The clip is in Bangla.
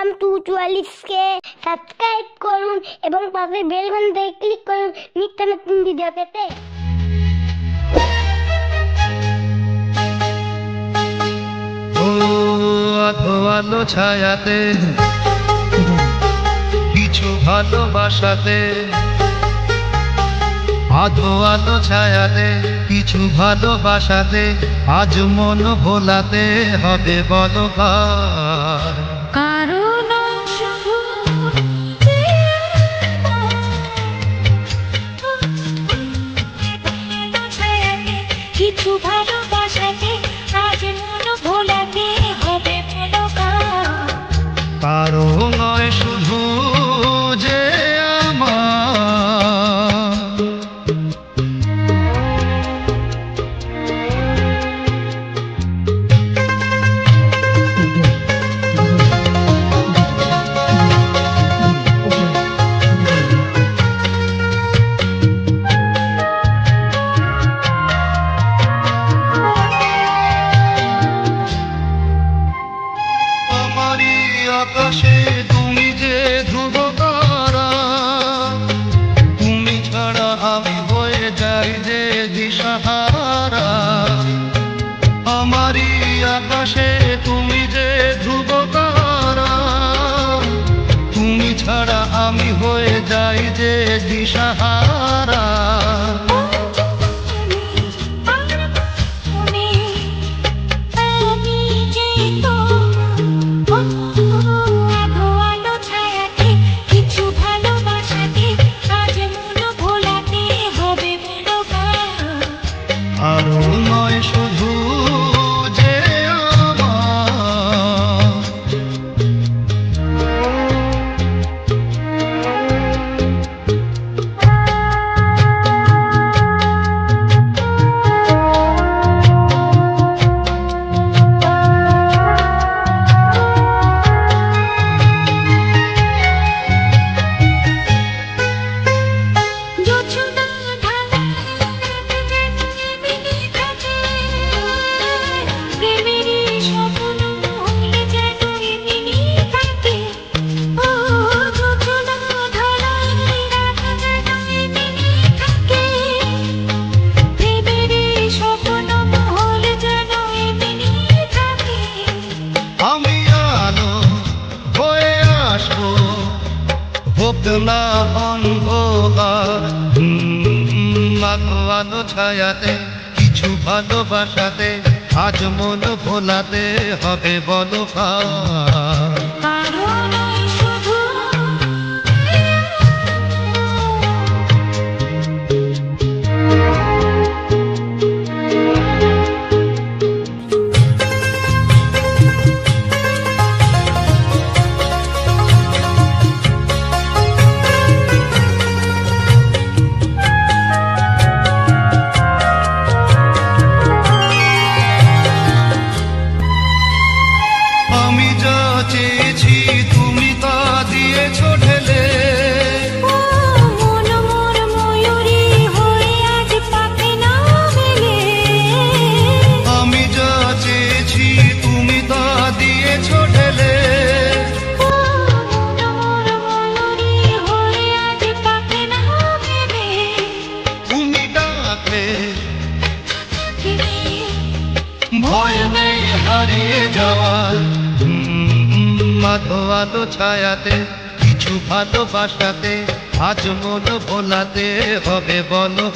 FM244 কে সাবস্ক্রাইব করুন এবং পাশের বেল ঘন্টায় ক্লিক করুন নিত্য নতুন ভিডিও পেতে। আলো ছায়াতে কিছু ভালোবাসাতে, আধো আলো ছায়াতে কিছু ভালোবাসাতে, আজ মন ভোলাতে হবে বলো কারণ কিছু ভালোবাসাতে আজ মন ভোলাতে হবে বলো কারো নয় শুধু যে আকাশে তুমি যে ধ্রুব তারা, তুমি ছাড়া আমি হয়ে যাই যে দিশাহারা। আমারই আকাশে তুমি যে ধ্রুব তারা, তুমি ছাড়া আমি হয়ে যাই যে দিশাহারা। আরো নয় শুধু যে না অন্ধকার। আলো ছায়াতে কিছু ভালোবাসাতে আজ মন ভোলাতে হবে বলো আমি যা চেয়েছি তুমি তা দিয়েছ ঢেলে। মন মোর ময়ূরী হয়ে আজ পাখি না মেলে। আমি যা চেয়েছি তুমি তা দিয়েছ ঢেলে। মন মোর ময়ূরী হয়ে আজ পাখি না মেলে। তুমি ডাকলে ভয় নেই হারিয়ে যাওয়ার। আলো আলো ছায়াতে কিছু ভালোবাসাতে আজ মন ভোলাতে হবে বলো